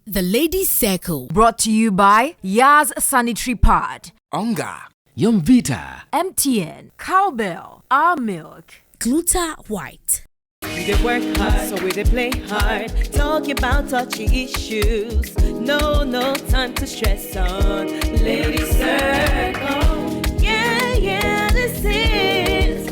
The Ladies Circle. Brought to you by Yaz Sanitary Pad, Onga, Yumvita, MTN, Cowbell, Our Milk, Gluta White. We dey work hard, so we dey play hard. Talk about touchy issues. No time to stress on. Ladies Circle. Yeah, this is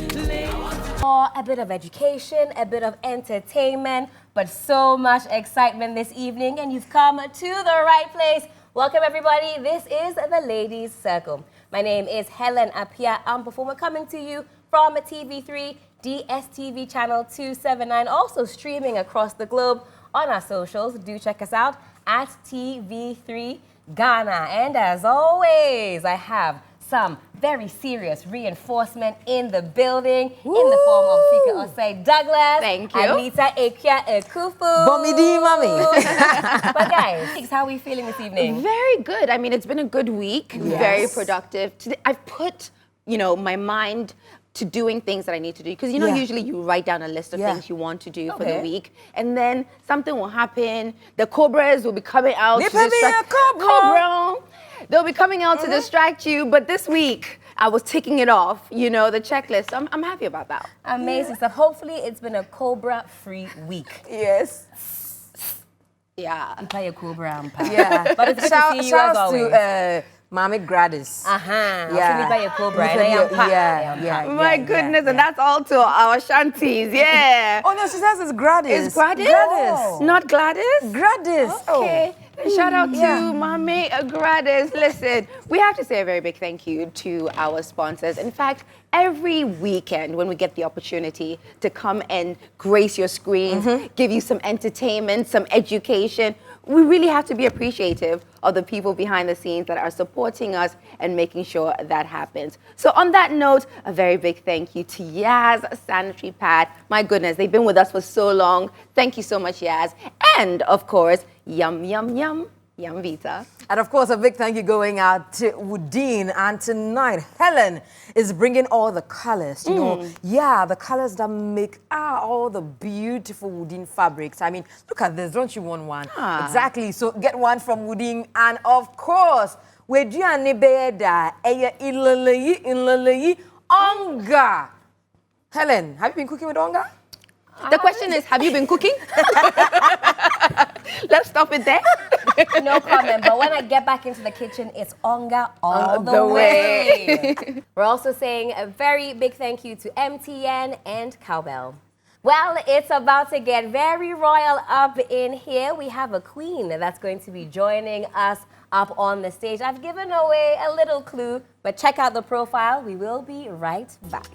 For a bit of education, a bit of entertainment, but so much excitement this evening, and you've come to the right place. Welcome, everybody. This is the Ladies Circle. My name is Helen Apia. I'm performer coming to you from TV3, DSTV channel 279, also streaming across the globe on our socials. Do check us out at TV3 Ghana. And as always, I have some very serious reinforcement in the building in the form of Fika Osei Douglas. Thank you. Anita Ekia Ekufu. Bomidi Mami. But guys, how are we feeling this evening? Very good. I mean, it's been a good week. Yes. Very productive. Today, I've put, my mind to doing things that I need to do. Because, usually you write down a list of things you want to do for the week. And then something will happen. The cobras will be coming out to distract Cobra. They'll be coming out to distract you. But this week, I was ticking it off, the checklist. So I'm happy about that. Amazing. So hopefully it's been a Cobra-free week. Yes. Yeah. You play a Cobra. Yeah. But it's good to see you as Shouts always. to Mami Gradis. Yeah. Play a Cobra. And I am packed. Yeah. My goodness, and that's all to our shanties, yeah. Oh no, she says it's Gradis. Is Gladys? Gladys. Not Gladys? Gradis. Okay. Shout out to Yeah. Mami Gladys. Listen, we have to say a very big thank you to our sponsors. In fact, every weekend when we get the opportunity to come and grace your screens, give you some entertainment, some education, we really have to be appreciative of the people behind the scenes that are supporting us and making sure that happens. So on that note, a very big thank you to Yaz Sanitary Pad. My goodness, they've been with us for so long. Thank you so much, Yaz. And of course, Yumvita. And of course, a big thank you going out to Woodine. And tonight, Helen is bringing all the colors, the colors that make all the beautiful Woodine fabrics. I mean, look at this. Don't you want one? Exactly. So get one from Woodine. And of course, we do Onga. Helen, have you been cooking with Onga? The question is, have you been cooking? Let's stop it there. No comment. But when I get back into the kitchen, it's Onga all the way. We're also saying a very big thank you to MTN and Cowbell. Well, it's about to get very royal up in here. We have a queen that's going to be joining us up on the stage. I've given away a little clue, but check out the profile. We will be right back.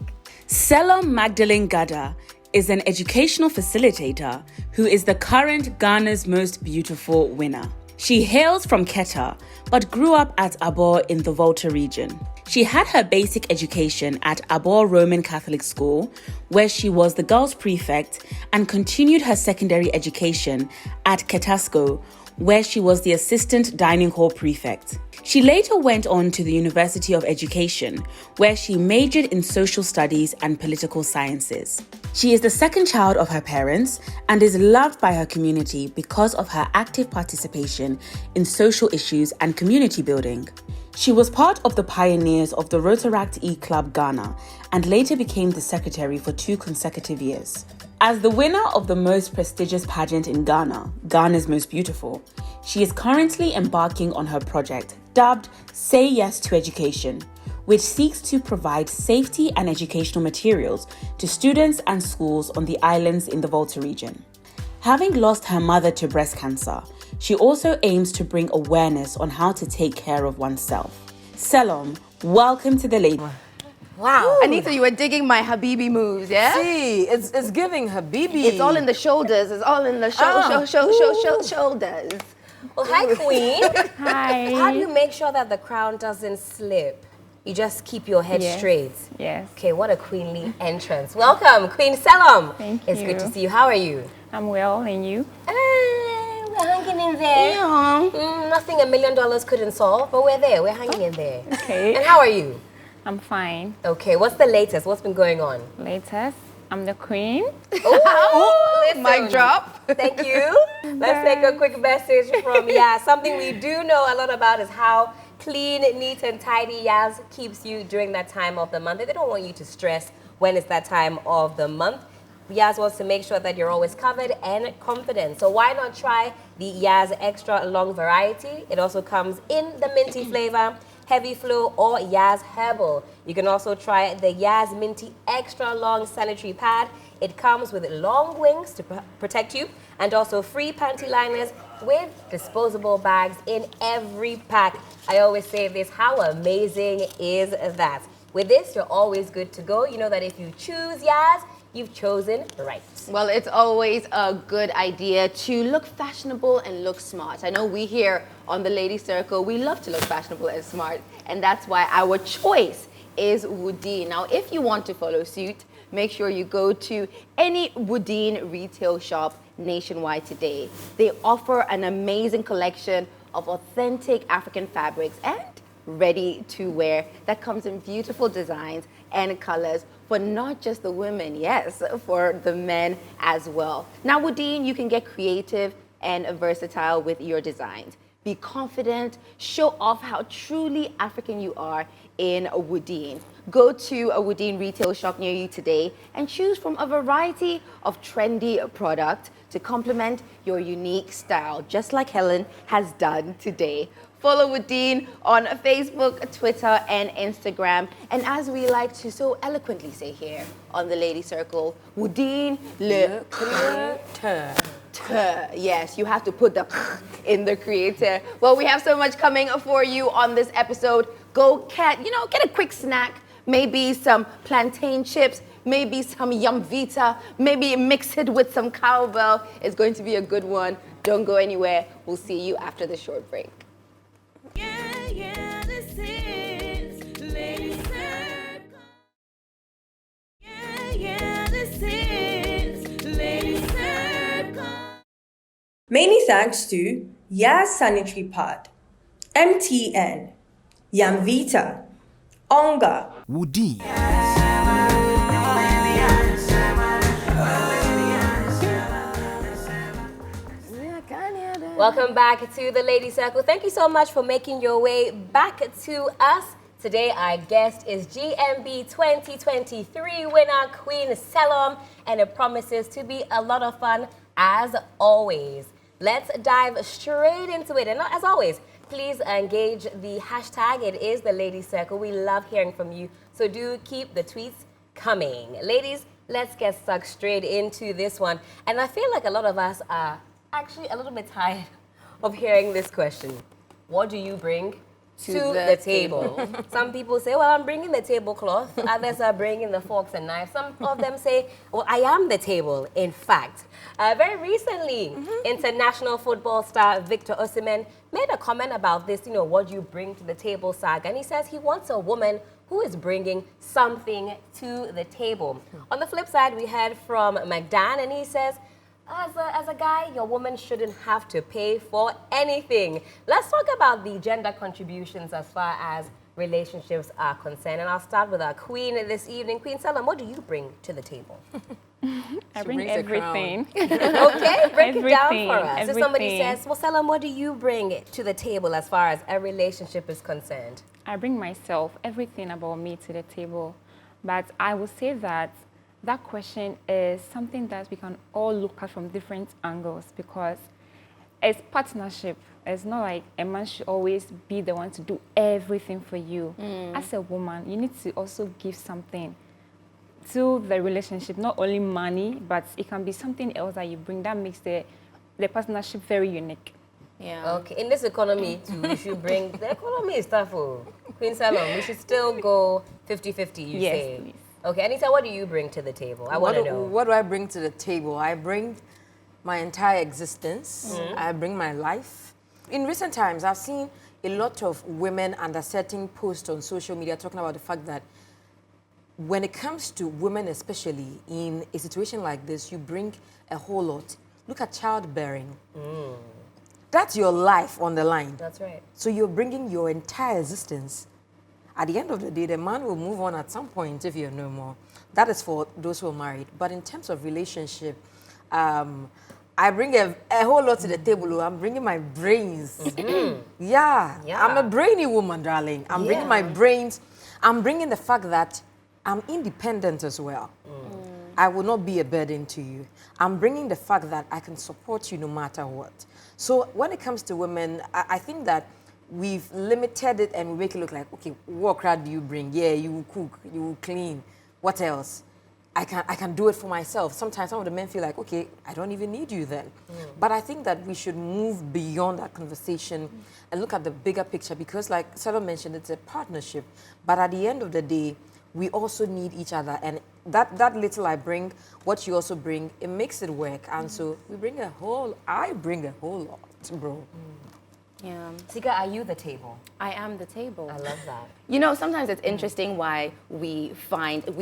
Selorm Magdalene Gada is an educational facilitator who is the current Ghana's Most Beautiful winner. She hails from Keta, but grew up at Abor in the Volta region. She had her basic education at Abor Roman Catholic School, where she was the girls' prefect, and continued her secondary education at Ketasco, where she was the assistant dining hall prefect. She later went on to the University of Education, where she majored in social studies and political sciences. She is the second child of her parents and is loved by her community because of her active participation in social issues and community building. She was part of the pioneers of the Rotaract E-Club Ghana and later became the secretary for 2 consecutive years. As the winner of the most prestigious pageant in Ghana, Ghana's Most Beautiful, she is currently embarking on her project dubbed Say Yes to Education, which seeks to provide safety and educational materials to students and schools on the islands in the Volta region. Having lost her mother to breast cancer, she also aims to bring awareness on how to take care of oneself. Selom, welcome to the Lady. Wow. Anita, you were digging my Habibi moves, yeah? See, it's giving Habibi. It's all in the shoulders. It's all in the shoulders. Well, hi, Queen. Hi. How do you make sure that the crown doesn't slip? You just keep your head straight. Yes. Okay, what a queenly entrance. Welcome, Queen Salom. Thank It's you. good to see you. How are you? I'm well, and you? We're hanging in there. Yeah. Nothing $1 million couldn't solve, but we're there. We're hanging in there. Okay. And how are you? I'm fine. Okay, what's the latest? What's been going on? Latest? I'm the queen. Listen. Mic drop. Thank you. Let's take a quick message from Yaz. Something we do know a lot about is how clean, neat, and tidy Yaz keeps you during that time of the month. They don't want you to stress when it's that time of the month. Yaz wants to make sure that you're always covered and confident. So why not try the Yaz Extra Long variety? It also comes in the minty flavor, heavy flow, or Yaz Herbal. You can also try the Yaz Minty Extra Long Sanitary Pad. It comes with long wings to protect you and also free panty liners with disposable bags in every pack. I always say this, how amazing is that? With this, you're always good to go. You know that if you choose Yaz, you've chosen right. Well, it's always a good idea to look fashionable and look smart. I know we here on the Lady Circle, we love to look fashionable and smart, and that's why our choice is Woodine. Now, if you want to follow suit, make sure you go to any Woodine retail shop nationwide today. They offer an amazing collection of authentic African fabrics and ready to wear that comes in beautiful designs and colors for not just the women, yes, for the men as well. Now, Woodine, you can get creative and versatile with your designs. Be confident, show off how truly African you are in Woodine. Go to a Woodine retail shop near you today and choose from a variety of trendy products to complement your unique style, just like Helen has done today. Follow Woodine on Facebook, Twitter, and Instagram. And as we like to so eloquently say here on the Lady Circle, Woodine le créateur. Yes, you have to put the in the creator. Well, we have so much coming for you on this episode. Go get a quick snack, maybe some plantain chips, maybe some Yum Vita, maybe mix it with some cowbell. It's going to be a good one. Don't go anywhere. We'll see you after the short break. Yeah, this is Lady Circle. Yeah, this is Lady Circle. Many thanks to Yaz Sanitary Pad, MTN, Yamvita, Onga, Woodine. Welcome back to the Lady Circle. Thank you so much for making your way back to us. Today, our guest is GMB 2023 winner, Queen Selorm, and it promises to be a lot of fun as always. Let's dive straight into it. And as always, please engage the hashtag. It is the Lady Circle. We love hearing from you, so do keep the tweets coming. Ladies, let's get stuck straight into this one. And I feel like a lot of us are actually a little bit tired of hearing this question. What do you bring to the table? Some people say, well, I'm bringing the tablecloth. Others are bringing the forks and knives. Some of them say, well, I am the table, in fact. Very recently, international football star Victor Osimhen made a comment about this, what do you bring to the table saga. And he says he wants a woman who is bringing something to the table. On the flip side, we heard from McDan, and he says, as a guy, your woman shouldn't have to pay for anything. Let's talk about the gender contributions as far as relationships are concerned. And I'll start with our queen this evening. Queen Salom, what do you bring to the table? I bring everything. Okay, break it down for us. Everything. If somebody says, well, Salom, what do you bring to the table as far as a relationship is concerned? I bring myself, everything about me to the table. But I would say that question is something that we can all look at from different angles, because it's partnership. It's not like a man should always be the one to do everything for you. As a woman, you need to also give something to the relationship, not only money, but it can be something else that you bring that makes the partnership very unique. Yeah. Okay. In this economy, too, we should bring... The economy is tough. Queen Salom, we should still go 50-50, you say? Yes, please. Okay, Anita, what do you bring to the table? I want to know. What do I bring to the table? I bring my entire existence. I bring my life. In recent times, I've seen a lot of women under certain posts on social media talking about the fact that when it comes to women, especially in a situation like this, you bring a whole lot. Look at childbearing. That's your life on the line. That's right. So you're bringing your entire existence. At the end of the day, the man will move on at some point if you're no more. that is for those who are married. But in terms of relationship, I bring a whole lot to the table. I'm bringing my brains. Yeah, I'm a brainy woman, darling. I'm bringing my brains. I'm bringing the fact that I'm independent as well. I will not be a burden to you. I'm bringing the fact that I can support you no matter what. So when it comes to women, I think that we've limited it and we make it look like, okay, what crowd do you bring? Yeah, you will cook, you will clean. What else? I can do it for myself. Sometimes some of the men feel like, okay, I don't even need you then. But I think that we should move beyond that conversation and look at the bigger picture because like Salom mentioned, it's a partnership. But at the end of the day, we also need each other. And that little I bring, what you also bring, it makes it work. And so I bring a whole lot, bro. Yeah. Sika, are you the table? I am the table. I love that. You know, sometimes it's interesting why we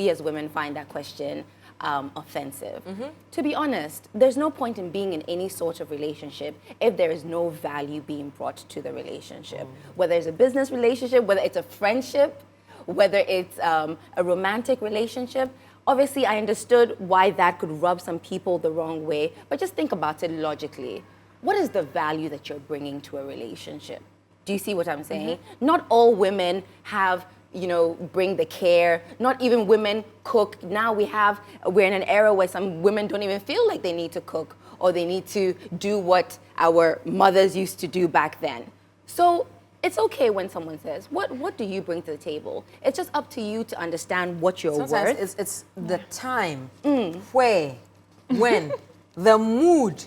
as women find that question offensive. To be honest, there's no point in being in any sort of relationship if there is no value being brought to the relationship. Whether it's a business relationship, whether it's a friendship, whether it's a romantic relationship. Obviously, I understood why that could rub some people the wrong way, but just think about it logically. What is the value that you're bringing to a relationship? Do you see what I'm saying? Not all women have, bring the care. Not even women cook. Now we're in an era where some women don't even feel like they need to cook or they need to do what our mothers used to do back then. So it's okay when someone says, what do you bring to the table? It's just up to you to understand what you're Sometimes worth. it's the time, where, when, the mood,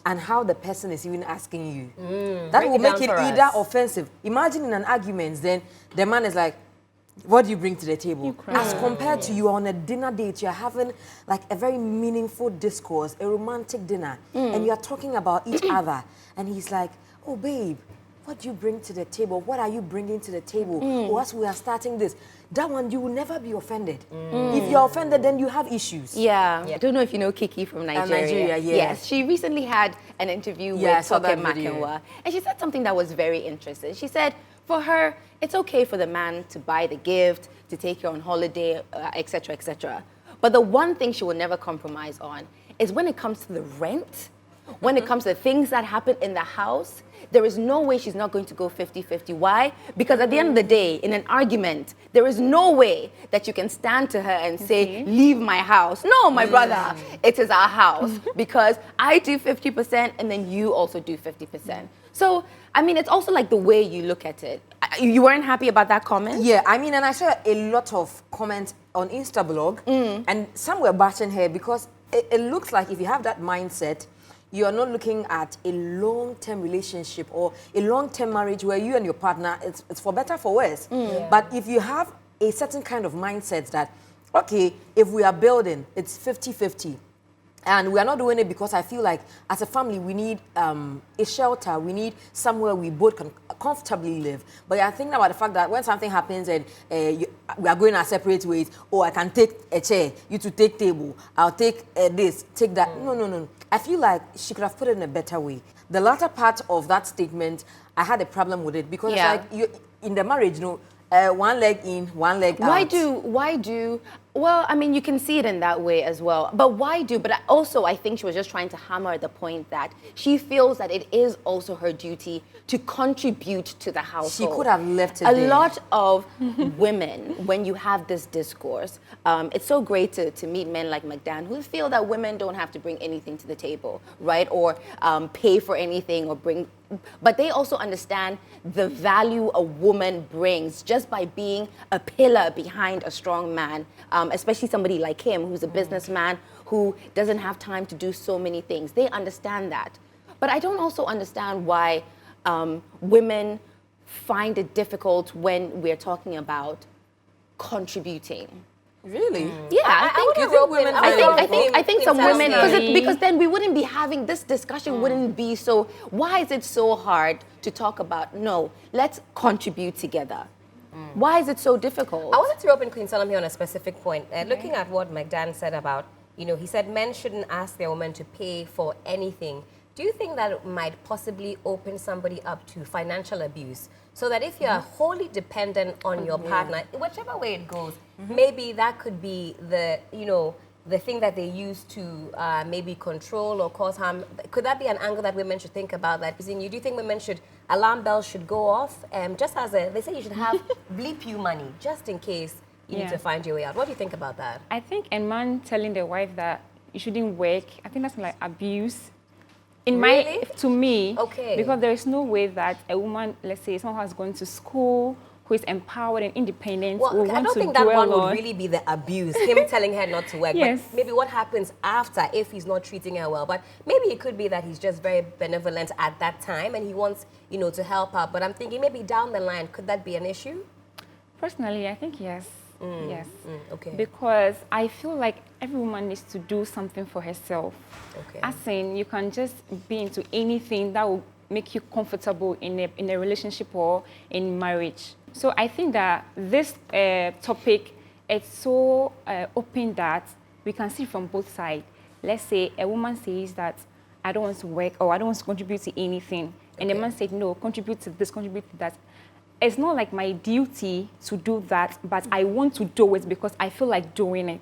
and how the person is even asking you. That will make it either offensive. Imagine in an argument, then the man is like, what do you bring to the table? As compared to you on a dinner date, you're having like a very meaningful discourse, a romantic dinner, and you're talking about each other. And he's like, oh, babe, what do you bring to the table? What are you bringing to the table? Or as we are starting this, that one, you will never be offended. If you're offended, then you have issues. Yeah. I don't know if you know Kiki from Nigeria. Yes. She recently had an interview with Toke Makinwa. And she said something that was very interesting. She said, for her, it's okay for the man to buy the gift, to take you on holiday, etc., etc. But the one thing she will never compromise on is when it comes to the rent, when it comes to things that happen in the house, there is no way she's not going to go 50-50. Why? Because at the end of the day, in an argument, there is no way that you can stand to her and say, leave my house. No, my brother, it is our house. Because I do 50% and then you also do 50%. So, I mean, it's also like the way you look at it. You weren't happy about that comment? Yeah, I mean, and I saw a lot of comments on Instablog, and some were bashing her because it looks like if you have that mindset, you are not looking at a long-term relationship or a long-term marriage where you and your partner, it's for better, for worse. But if you have a certain kind of mindset that, okay, if we are building, it's 50-50. And we are not doing it because I feel like as a family, we need a shelter. We need somewhere we both can comfortably live. But I think about the fact that when something happens and we are going our separate ways, oh, I can take a chair, you to take table, I'll take this, take that. No. I feel like she could have put it in a better way. The latter part of that statement, I had a problem with it because it's like in the marriage, one leg in, one leg out. Why do, well, I mean, you can see it in that way as well. But I think she was just trying to hammer the point that she feels that it is also her duty to contribute to the household. She could have left it there. A lot of women, when you have this discourse, it's so great to meet men like McDan who feel that women don't have to bring anything to the table, right? Or pay for anything or bring, but they also understand the value a woman brings just by being a pillar behind a strong man, especially somebody like him who's a businessman who doesn't have time to do so many things. They understand that. But I don't also understand why women find it difficult when we're talking about contributing. Really? Yeah, I think some women, because then we wouldn't be having this discussion. Wouldn't be so. Why is it so hard to talk about? No, let's contribute together. Why is it so difficult? I wanted to open Queen Salom here on a specific point. Looking at what McDan said about, he said men shouldn't ask their women to pay for anything do you think that it might possibly open somebody up to financial abuse? So that if you're wholly dependent on your partner, whichever way it goes, maybe that could be the, you know, the thing that they use to maybe control or cause harm. Could that be an angle that women should think about? That, do you think women should, alarm bells should go off? Just as they say you should have bleep you money, just in case you need to find your way out. What do you think about that? I think a man telling the wife that you shouldn't work, I think that's like abuse. To me, because there is no way that a woman, let's say someone who has gone to school, who is empowered and independent, will want to I don't think that one would really be the abuse, him telling her not to work. But maybe what happens after if he's not treating her well. But maybe it could be that he's just very benevolent at that time and he wants, you know, to help out. But I'm thinking maybe down the line, could that be an issue? Personally, I think yes. Yes. Okay. Because I feel like every woman needs to do something for herself. Okay. As in, you can just be into anything that will make you comfortable in a relationship or in marriage. So I think that this topic is so open that we can see from both sides. Let's say a woman says that I don't want to work or I don't want to contribute to anything. And the man said, no, contribute to this, contribute to that. It's not like my duty to do that, but I want to do it because I feel like doing it.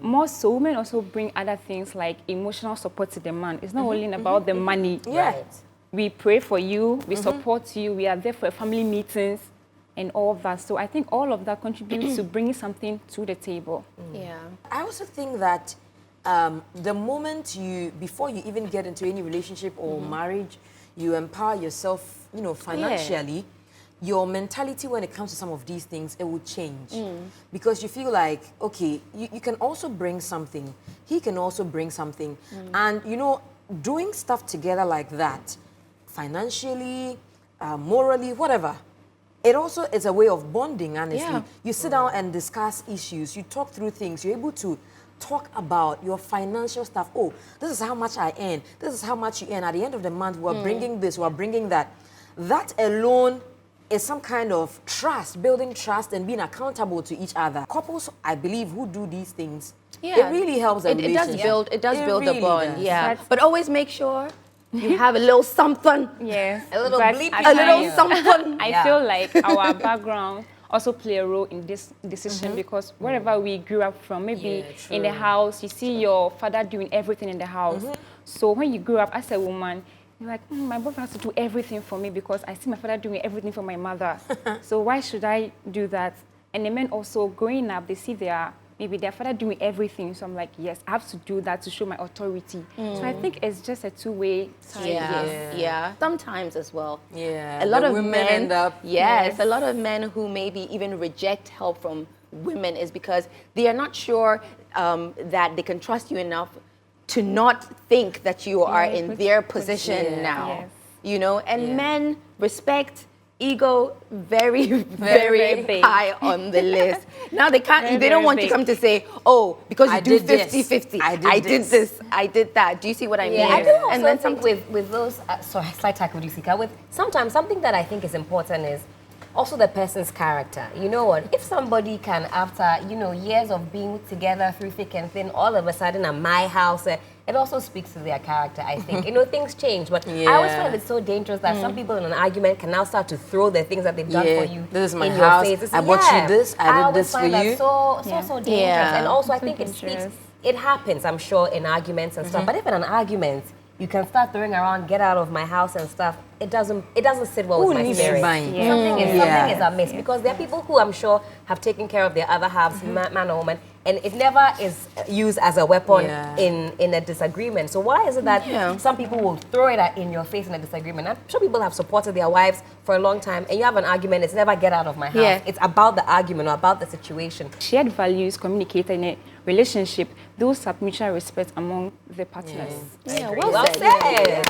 More so, women also bring other things like emotional support to the man. It's not only about the money. Right. We pray for you, we support you, we are there for family meetings and all of that. So I think all of that contributes to bringing something to the table. Yeah. I also think that the moment before you even get into any relationship or marriage, you empower yourself, you know, financially. Your mentality when it comes to some of these things, it will change. Because you feel like, okay, you can also bring something. He can also bring something. And, you know, doing stuff together like that, financially, morally, whatever, it also is a way of bonding, honestly. You sit down and discuss issues. You talk through things. You're able to talk about your financial stuff. Oh, this is how much I earn. This is how much you earn. At the end of the month, we're bringing this, we're bringing that. That alone is some kind of trust, building trust and being accountable to each other. Couples, I believe, who do these things, it really helps a relationship. It does build really the bond, does. But always make sure you have a little something. Yes. A little bleep. A little something. I feel like our background also play a role in this decision because wherever we grew up from, maybe in the house, you see your father doing everything in the house. So when you grew up as a woman, you're like, my boyfriend has to do everything for me because I see my father doing everything for my mother. So why should I do that? And the men also growing up, they see maybe their father doing everything. So I'm like, yes, I have to do that to show my authority. So I think it's just a two-way side. Yeah. Sometimes as well. Yeah. A lot of women men end up. Yes, a lot of men who maybe even reject help from women is because they are not sure that they can trust you enough to not think that you are in their position now, you know, and men respect ego very, very high on the list. Now they can't, they don't want to come to say, oh, because you do 50-50, I did this, I did that. Do you see what I mean? I do also and then think with those, sorry, slight tackle, with sometimes something that I think is important is also the person's character. You know what? If somebody can, after, you know, years of being together through thick and thin, all of a sudden at my house, it also speaks to their character, I think. You know, things change, but I always find it's so dangerous that some people in an argument can now start to throw the things that they've done for you this is my in house. your face. I bought you this, I did this for you. I always find that so dangerous. And also I think dangerous. it speaks, it happens, I'm sure, in arguments and stuff, but if in an argument, you can start throwing around, get out of my house and stuff. It doesn't sit well with my spirit. Something is amiss because there are people who I'm sure have taken care of their other halves, man or woman, and it never is used as a weapon in a disagreement. So why is it that some people will throw it in your face in a disagreement? I'm sure people have supported their wives for a long time, and you have an argument, it's never get out of my house. It's about the argument or about the situation. Shared values communicated in a relationship, those have mutual respect among the partners. Well said.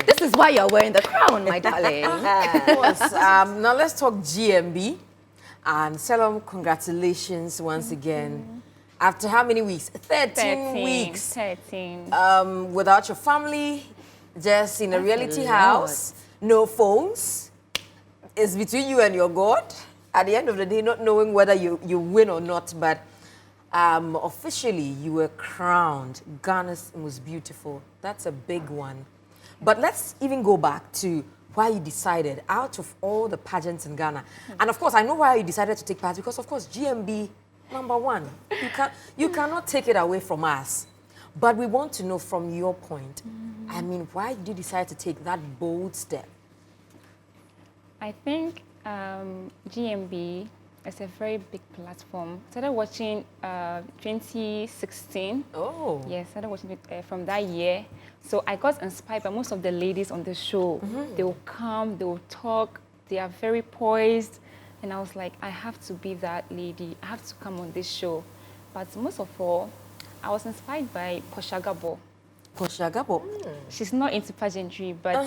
This is why you're wearing the crown, my darling. Of course. Now let's talk GMB. And Salom, congratulations once again. After how many weeks? 13 weeks. 13. Without your family, just in a reality house, no phones. It's between you and your God. At the end of the day, not knowing whether you win or not, but officially you were crowned Ghana's most beautiful. That's a big one. But let's even go back to why you decided, out of all the pageants in Ghana, and of course, I know why you decided to take part, because of course, GMB, #1. You cannot take it away from us. But we want to know from your point, I mean, why did you decide to take that bold step? I think GMB is a very big platform. Started watching 2016. Oh. Yes, started watching it from that year. So I got inspired by most of the ladies on the show. They will come, they will talk, they are very poised. And I was like, I have to be that lady. I have to come on this show. But most of all, I was inspired by Poshagabo. Poshagabo? She's not into pageantry, but...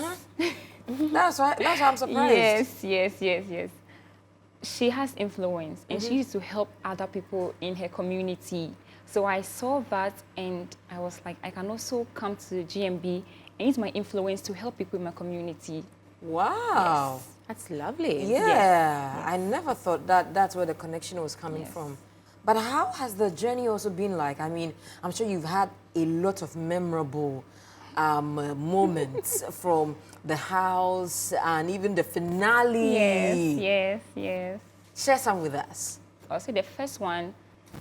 That's why I'm surprised. Yes. She has influence, and she used to help other people in her community. So I saw that, and I was like, I can also come to GMB and use my influence to help people in my community. Wow. Yes. That's lovely. Yeah, Yes. I never thought that's where the connection was coming from. But how has the journey also been like? I mean, I'm sure you've had a lot of memorable moments from the house and even the finale. Yes. Share some with us. I'll say the first one.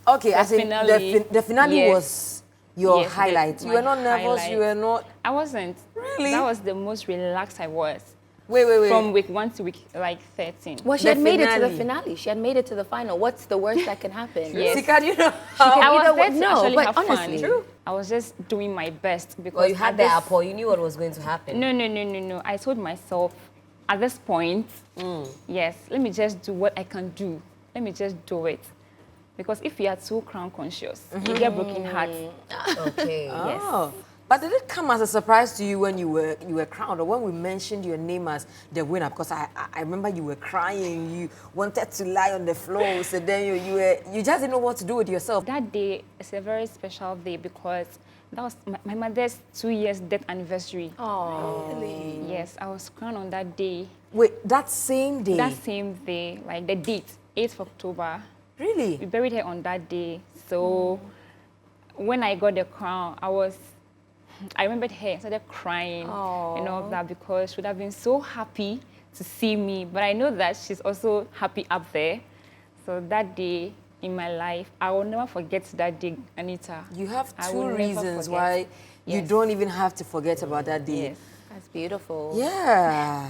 Okay, The as in finale, the finale yes. was your Yes, highlight. You my were not nervous, highlight. you were not... I wasn't. Really? That was the most relaxed I was. Wait. From week 1 to week 13. Well, she The had made it to the finale. finale. She had made it to the final. What's the worst that can happen? Yes. Sika, you know I was either there way- to no, actually but have honestly. fun. I was just doing my best because Well, you had at the this- apple. You knew what was going to happen. No. I told myself, at this point, yes, let me just do what I can do. Let me just do it. Because if you are too crown conscious, you get broken hearts. Okay. Oh. But did it come as a surprise to you when you were crowned, or when we mentioned your name as the winner? Because I remember you were crying, you wanted to lie on the floor, so then you just didn't know what to do with yourself. That day is a very special day because that was my mother's 2 years death anniversary. Oh. Really? Yes, I was crowned on that day. Wait, that same day? That same day, like the date, 8th of October. Really? We buried her on that day. So when I got the crown, I remembered her, started crying and all of that because she would have been so happy to see me. But I know that she's also happy up there. So that day in my life, I will never forget that day, Anita. You have I two will never reasons forget. why you Yes. don't even have to forget about that day. Yes. That's beautiful. Yeah.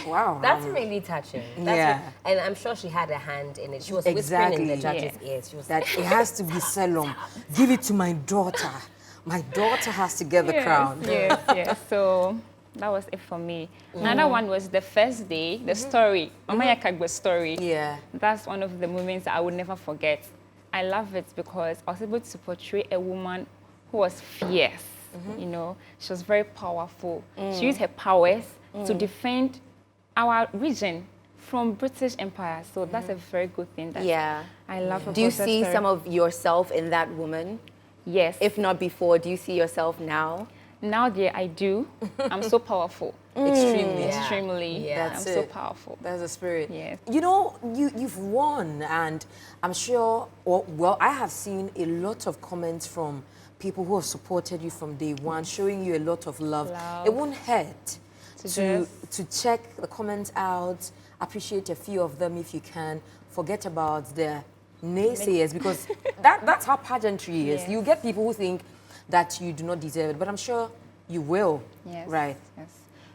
Wow. That's really touching. That's Yeah. and I'm sure she had a hand in it. She was whispering in the Exactly. judge's ears. She was That it has to be Selorm. Give it to my daughter. My daughter has to get the crown. Yes. So that was it for me. Another one was the first day, the story, Amaya Kagbe's story. Yeah. That's one of the moments that I would never forget. I love it because I was able to portray a woman who was fierce. You know, she was very powerful. She used her powers to defend our region from British Empire. So that's a very good thing. That I love about Do you that see story. some of yourself in that woman? Yes. If not before, do you see yourself now? Now that I do, I'm so powerful. Extremely. Extremely. Yeah. I'm That's so it. powerful. That's the spirit. Yes. You know, you've won, and I'm sure, well, I have seen a lot of comments from people who have supported you from day one, showing you a lot of love. It won't hurt to check the comments out, appreciate a few of them if you can, forget about the naysayers, because that's how pageantry is. Yes. You get people who think that you do not deserve it, but I'm sure you will. Yes. Right. Yes.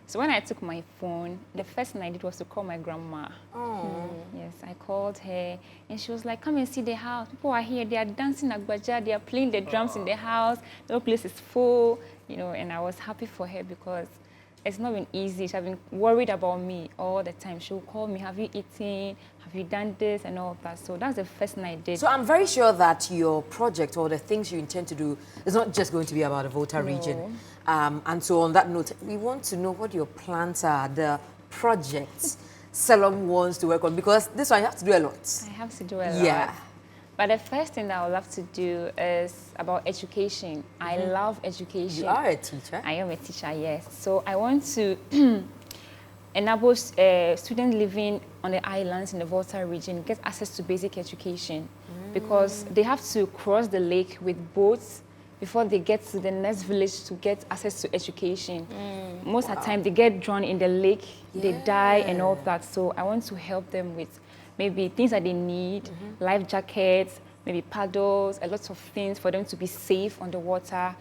So when I took my phone, the first thing I did was to call my grandma. Yes, I called her, and she was like, "Come and see the house. People are here. They are dancing agbaja. They are playing the drums in the house. The whole place is full." You know, and I was happy for her because it's not been easy. She's been worried about me all the time. She will call me, "Have you eaten? Have you done this?" and all of that. So that's the first thing I did. So I'm very sure that your project or the things you intend to do is not just going to be about the Volta region. And so on that note, we want to know what your plans are, the projects Salom wants to work on, because this one you have to do a lot. I have to do a lot. Yeah. But the first thing that I would love to do is about education. I love education. You are a teacher. I am a teacher, yes. So I want to enable students living on the islands in the Volta region get access to basic education because they have to cross the lake with boats before they get to the next village to get access to education. Most of the time, they get drawn in the lake, they die and all that. So I want to help them with maybe things that they need, life jackets, maybe paddles, a lot of things for them to be safe on the water,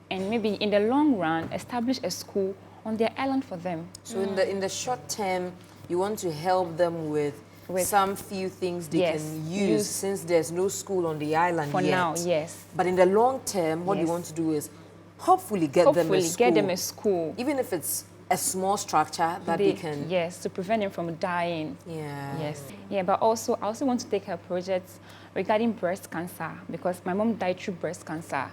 and maybe in the long run, establish a school on their island for them. So in the short term, you want to help them with some few things they can use since there's no school on the island for yet. now, yes. But in the long term, what you want to do is hopefully get them a school. Even if it's a small structure that they can... Yes, to prevent them from dying. Yeah. Yes. Yeah, but also, I also want to take a project regarding breast cancer because my mom died through breast cancer.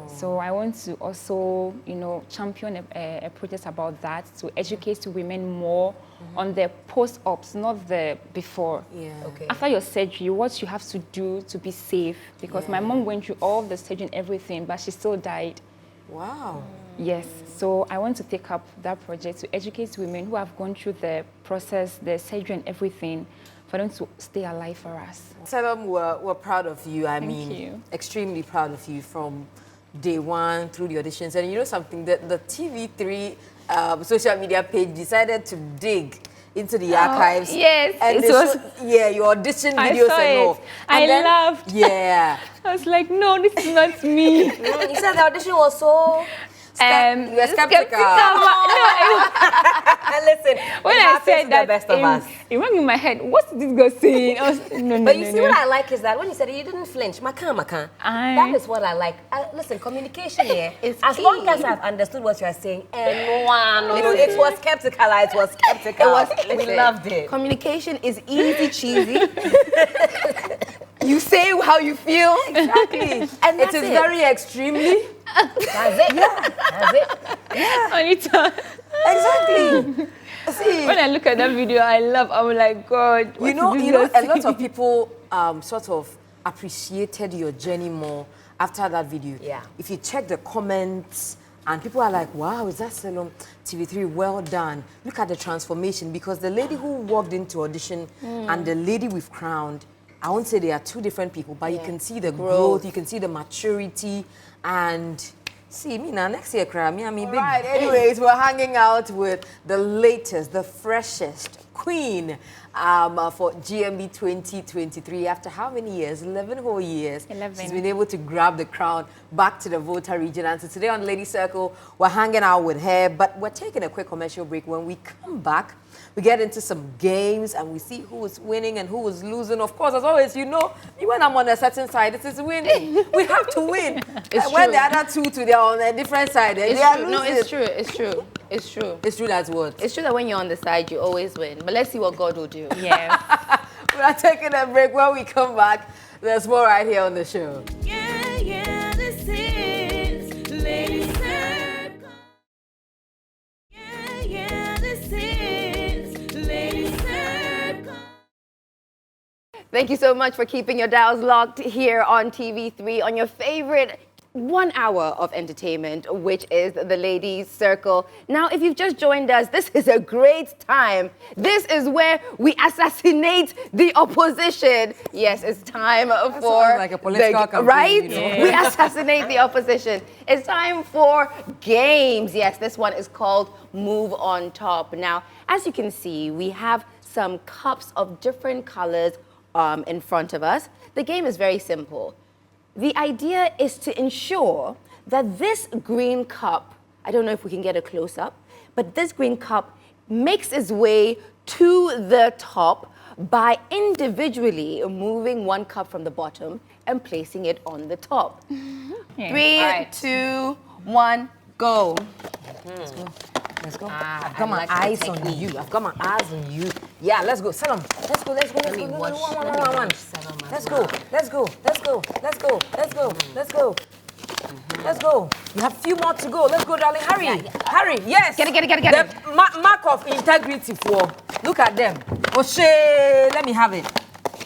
So I want to also, you know, champion a project about that to educate women more on the post-ops, not the before. Yeah. Okay. After your surgery, what you have to do to be safe, because my mom went through all the surgery and everything, but she still died. Wow. Yes, so I want to take up that project to educate women who have gone through the process, the surgery and everything, for them to stay alive for us. Salom, we're proud of you. I Thank mean, you. extremely proud of you from day one through the auditions. And you know something, that the TV3 social media page decided to dig into the archives. Yes, and it was. Your audition videos saw and all. it. I laughed. Yeah. I was like, no, this is not me. You said the audition was so... You were skeptical. Listen, When it I happens said to that, the best of us. it rang in my head. What's this girl saying? I was, no, But you see, what I like is that when you said it, you didn't flinch. Makan. Aye. That is what I like. Listen, communication here. As key. long as I've understood what you are saying, and it was skeptical. It was skeptical. We Listen, loved it. Communication is easy, cheesy. You say how you feel. Exactly. And it is very extremely. That's it. That's it. Anita, Exactly. See, when I look at that video, I'm like, God, what you know, is this a girl lot of people sort of appreciated your journey more after that video. Yeah. If you check the comments, and people are like, wow, is that Salom TV3? Well done. Look at the transformation, because the lady who walked into audition and the lady we've crowned, I won't say they are two different people, but you can see the growth, you can see the maturity, and see me now next year, cry me, big. Right. Anyways, we're hanging out with the latest, the freshest queen for GMB 2023. After how many years? 11 whole years. 11. She's been able to grab the crown back to the Volta region. And so today on Lady Circle, we're hanging out with her, but we're taking a quick commercial break. When we come back, we get into some games and we see who is winning and who is losing. Of course, as always, you know, when I'm on a certain side, it is winning. We have to win. When the other two, they're on a different side, they are losing. No, it's true. It's true. It's true. It's true, that's what. It's true that when you're on the side, you always win. But let's see what God will do. Yes. We are taking a break. When we come back, there's more right here on the show. Yeah, this is Lady Circle. Yeah, this is Lady Circle. Thank you so much for keeping your dials locked here on TV3 on your favorite 1 hour of entertainment, which is the Ladies Circle. Now, if you've just joined us, this is a great time. This is where we assassinate the opposition. Yes, it's time for like a political campaign, right? you know? We assassinate the opposition. It's time for games. Yes, this one is called Move on Top. Now, as you can see, we have some cups of different colors in front of us. The game is very simple. The idea is to ensure that this green cup, I don't know if we can get a close-up, but this green cup makes its way to the top by individually moving one cup from the bottom and placing it on the top. Yeah. 3, 2, 1, go. Let's go. I've got my eyes on you. I've got my eyes on you. Yeah, let's go. Salom. Let's go. Let's go. Let's go. Let's go. Let's go. Let's go. Let's go. Let's go. Let's go. Let's go. You have a few more to go. Let's go, darling. Hurry. Hurry. Yes. Get it. The mark of integrity for. Look at them. Oshe. Let me have it.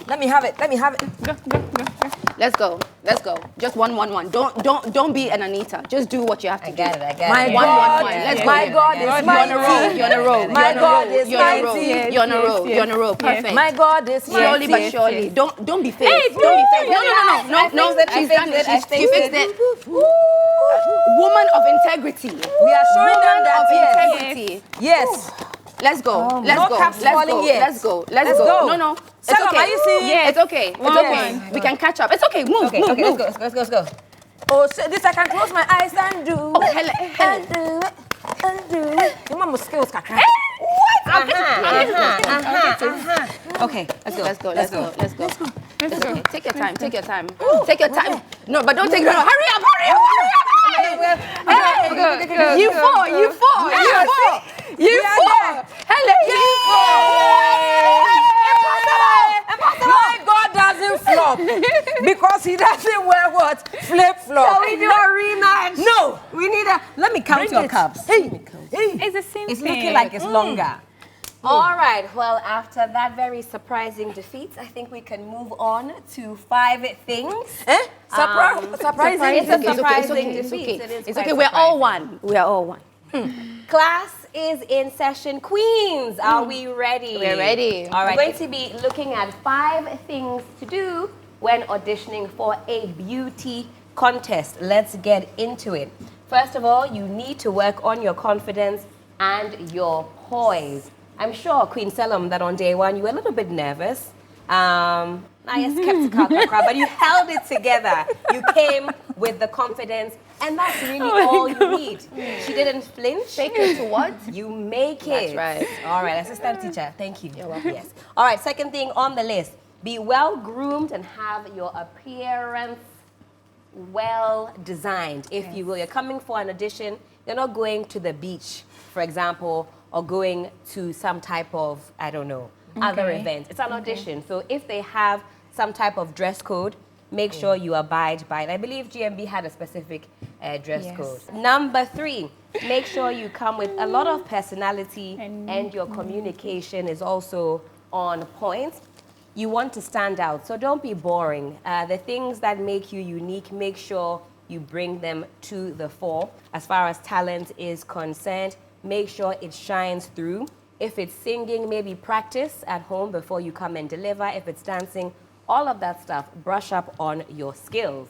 Let me have it. Let me have it. Go. Let's go. Let's go. Just one. Don't be an Anita. Just do what you have to do. I got My it. God, Let's go. my God is You're on a mighty. roll. You're on a roll. My God is mighty. You're on a roll. You're on a roll. Perfect. My God is Slowly but mighty. surely. Don't be fake. Don't be fake. No. She's done it. She fixed it. Woman of integrity. We are showing them that of yes. integrity. Yes. Let's go. No Let's go. caps falling yet. Let's go. Let's go. No. It's Salom, okay. are you seeing? Yes. It's okay. It's okay. We can catch up. It's okay. Move. Okay, Move. let's go. Oh, so this I can close my eyes and do. Oh, Helen. And do it. You mama skills kakra. Okay, let's go. Let's go. It's okay. Take your time. Take your time. No, but don't take no. Hurry up. Hey, you four. Helen, you four. My God doesn't flop because he doesn't wear what? Flip-flop. So we do a rematch. No. We need a. Let me count your cups. Hey. It's the same It's thing. looking like it's longer. All right. Well, after that very surprising defeat, I think we can move on to 5 things. Surprising. It's a surprising It's defeat. okay. It is It's quite okay. We're all surprising. one. We are all one. Class is in session. Queens, are we ready? We're ready. All right. We're going to be looking at 5 things to do when auditioning for a beauty contest. Let's get into it. First of all, you need to work on your confidence and your poise. I'm sure, Queen Selorm, that on day 1 you were a little bit nervous. I skeptical, but you held it together. You came with the confidence, and that's really all you need. She didn't flinch. Take it to what? You make it. That's right. All right, assistant teacher, thank you. You're welcome. Yes. All right, second thing on the list, be well groomed and have your appearance well designed, if you will. You're coming for an audition, you're not going to the beach, for example, or going to some type of, I don't know, other event. It's an audition. So if they have some type of dress code, make sure you abide by it. I believe GMB had a specific dress code. Number 3, make sure you come with a lot of personality and your communication is also on point. You want to stand out, so don't be boring. The things that make you unique, make sure you bring them to the fore. As far as talent is concerned, make sure it shines through. If it's singing, maybe practice at home before you come and deliver. If it's dancing, all of that stuff, brush up on your skills.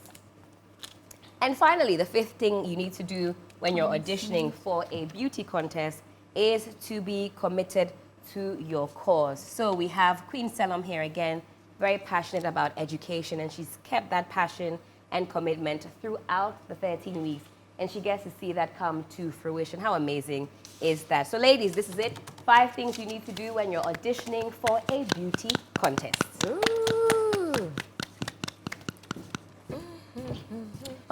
And finally, the 5th thing you need to do when you're auditioning for a beauty contest is to be committed to your cause. So we have Queen Salom here again, very passionate about education, and she's kept that passion and commitment throughout the 13 weeks, and she gets to see that come to fruition. How amazing is that? So ladies, this is it. 5 things you need to do when you're auditioning for a beauty contest.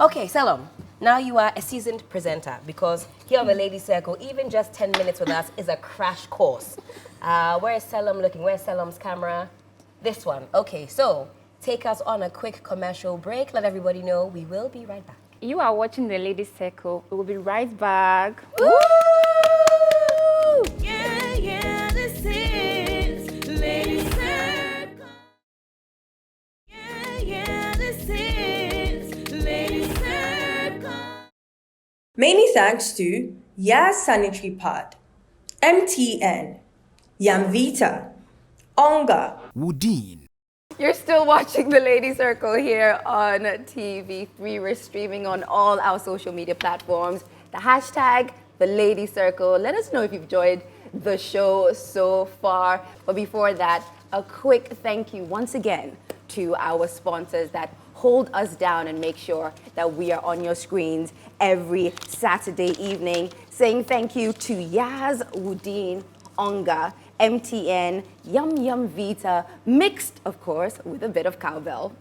Okay, Salom, now you are a seasoned presenter because here on the Ladies Circle, even just 10 minutes with us is a crash course. Where is Salom looking? Where's Salom's camera? This one. Okay, so take us on a quick commercial break. Let everybody know we will be right back. You are watching the Ladies Circle. We will be right back. Woo! Yeah, this is Ladies Circle. Yeah, this is Ladies Circle. Many thanks to Yas Sanitary Pad, MTN, Yamvita, Onga, Woodin. You're still watching the Lady Circle here on TV3. We're streaming on all our social media platforms. The hashtag, the Lady Circle. Let us know if you've enjoyed the show so far. But before that, a quick thank you once again to our sponsors that hold us down and make sure that we are on your screens every Saturday evening. Saying thank you to Yaz, Woodin, Onga, MTN, Yum Vita, mixed, of course, with a bit of cowbell.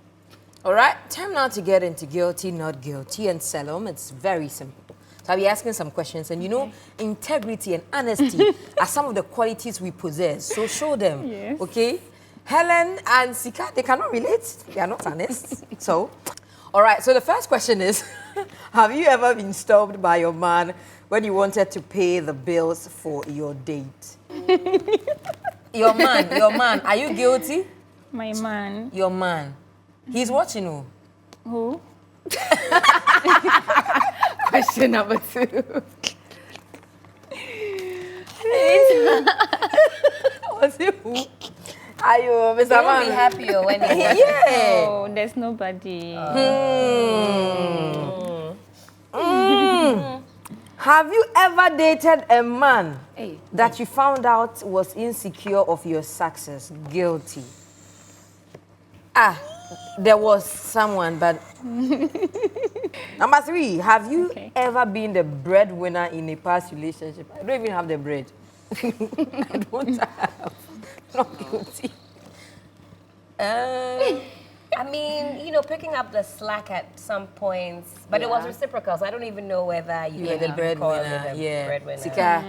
All right, time now to get into guilty, not guilty, and Salom. It's very simple. So I'll be asking some questions, and you know, integrity and honesty are some of the qualities we possess. So show them, okay? Helen and Sika, they cannot relate. They are not honest. So, all right. So the first question is, have you ever been stopped by your man when you wanted to pay the bills for your date? Your man, are you guilty? My man. Your man. He's watching you. Who? Question number 2. Was it who? Ayo, Mr. You'll be Man. happier when you Yeah. Oh, there's nobody. Have you ever dated a man Hey. that you found out was insecure of your success? Guilty. There was someone, but... Number 3, have you Okay. ever been the breadwinner in a past relationship? I don't even have the bread. I don't have. Not guilty. I mean, you know, picking up the slack at some points, but it was reciprocal, so I don't even know whether you You're can the be called breadwinner. the Yeah. breadwinner. Sika,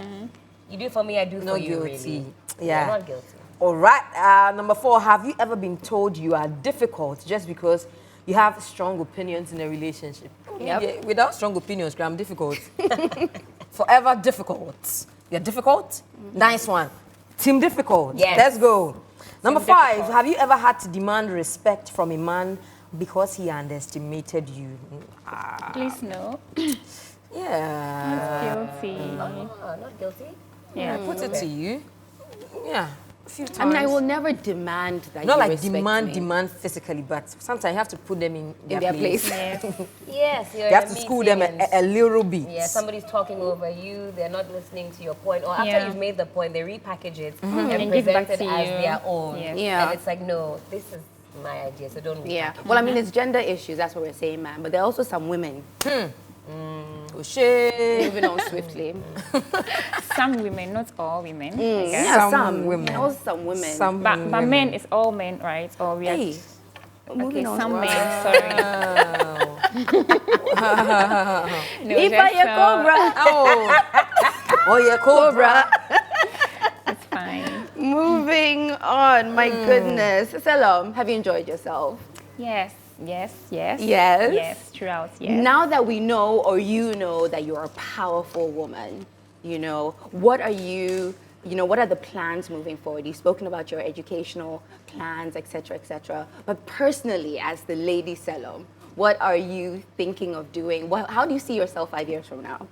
You do for me, I do no for you, guilty. really. Yeah. Not guilty. All right. Number 4, have you ever been told you are difficult just because you have strong opinions in a relationship? Yep. Yeah, without strong opinions, I'm difficult. Forever difficult. You're difficult? Nice one. Team difficult. Yes. Let's go. Number 5, have you ever had to demand respect from a man because he underestimated you? Please no. Yeah. Guilty. Oh, not guilty? Yeah. Put it to you. Yeah. A few times. I mean, I will never demand that Not you like respect me. demand physically, but sometimes you have to put them in in their place. Yes. Yes, you're You have in to a school them meeting and- a little bit. Yeah, somebody's talking over you, they're not listening to your point, or after Yeah. you've made the point, they repackage it and And give present back it to as you. their own. Yes. Yeah. And it's like, no, this is my idea, so don't Yeah. repackage. Well, I mean, it's gender issues. That's what we're saying, man. But there are also some women. Oh, shit. Moving on swiftly. Some women, not all women. I guess. Yeah, Some some women. Yeah, also some women. Some But women. men is all men, right? Or we are. Hey. Okay, Moving on. some men. Sorry. No, If just, I a cobra. Oh, yeah, cobra. It's fine. Moving on. My goodness. Salom, have you enjoyed yourself? Yes. Yes. Yes. Yes? Yes. Throughout. Yes. Now that we know, or you know, that you're a powerful woman, you know, what are what are the plans moving forward? You've spoken about your educational plans, etc., etc. But personally, as the lady Selom, what are you thinking of doing? How do you see yourself 5 years from now?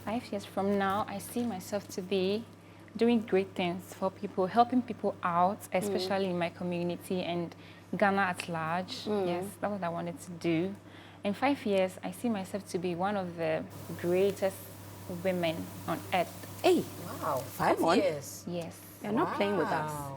5 years from now, I see myself to be doing great things for people, helping people out, especially in my community and Ghana at large. Yes, that's what I wanted to do. In 5 years, I see myself to be one of the greatest women on earth. Hey, Wow, 5 on. years. Yes. you're not playing with us. Wow.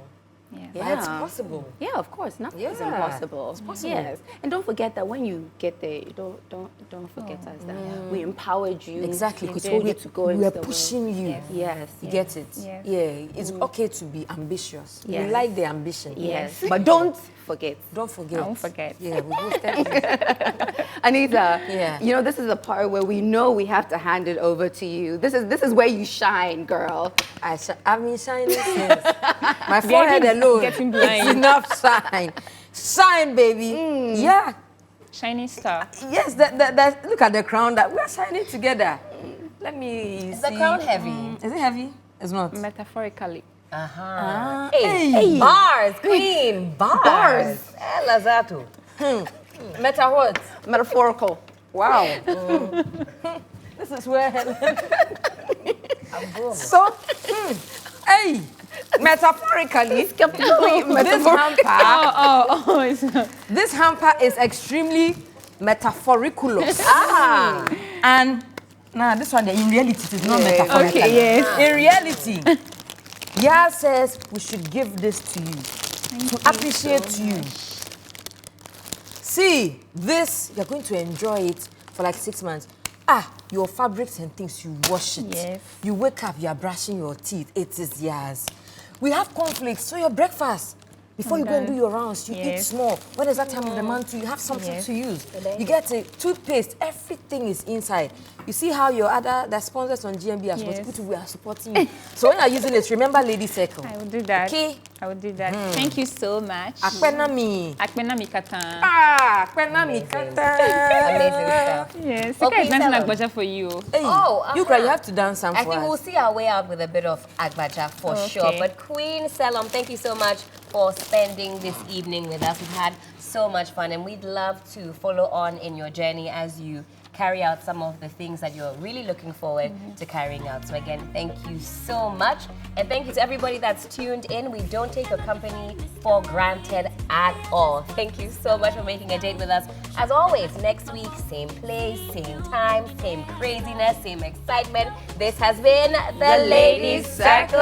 Yes. Yeah. It's possible. Yeah, of course. Nothing is Yeah, impossible. it's possible. Yes, and don't forget that when you get there, you don't forget us that we empowered you. Exactly. We Because told you to go we into are the world. pushing you. Yes. Yes. You get it? Yes. Yeah, it's okay to be ambitious. Yes. We like the ambition. Yes. But don't forget. Don't forget. I won't forget. Yeah, we will step Anita, Yeah. you know, this is the part where we know we have to hand it over to you. This is where you shine, girl. I've been shining since. My forehead alone. getting blind. It's enough shine. Shine, baby. Yeah. Shining star. Yes, look at the crown that we're shining together. Let me Is see. the crown heavy? Is it heavy? It's not. Metaphorically. Hey, bars, queen, bars. Lazatu. Meta what? Metaphorical. Wow. This is where Helen. So, hey, metaphorically, this hamper, this hamper is extremely metaphoriculous. And now this one, in reality, it is not metaphorical. Okay, yes. In reality, Yah says we should give this to you to appreciate you. See, this, you're going to enjoy it for like 6 months. Your fabrics and things, you wash it. Yes. You wake up, you're brushing your teeth. It is yours. We have conflicts, so your breakfast. Before you go and do your rounds, you eat Yes. small. When is that time of the month, you have something Yes. to use. You get a toothpaste, everything is inside. You see how your the sponsors on GMB are supposed Yes. to we are supporting you. So when you're using it, remember Lady Circle. I will do that. Okay. I will do that. Thank you so much. Akpena mi. Akpena mikata. Akpena mi kata. Amazing stuff. Yes. Okay, Okay, is dancing Salom. agbaja for you. Hey, you cry, you have to dance some I for think we'll us. see our way out with a bit of Agbaja for Okay. sure. But Queen Selom, thank you so much for spending this evening with us. We've had so much fun, and we'd love to follow on in your journey as you carry out some of the things that you're really looking forward to carrying out. So again, thank you so much. And thank you to everybody that's tuned in. We don't take your company for granted at all. Thank you so much for making a date with us. As always, next week, same place, same time, same craziness, same excitement. This has been the Ladies Circle.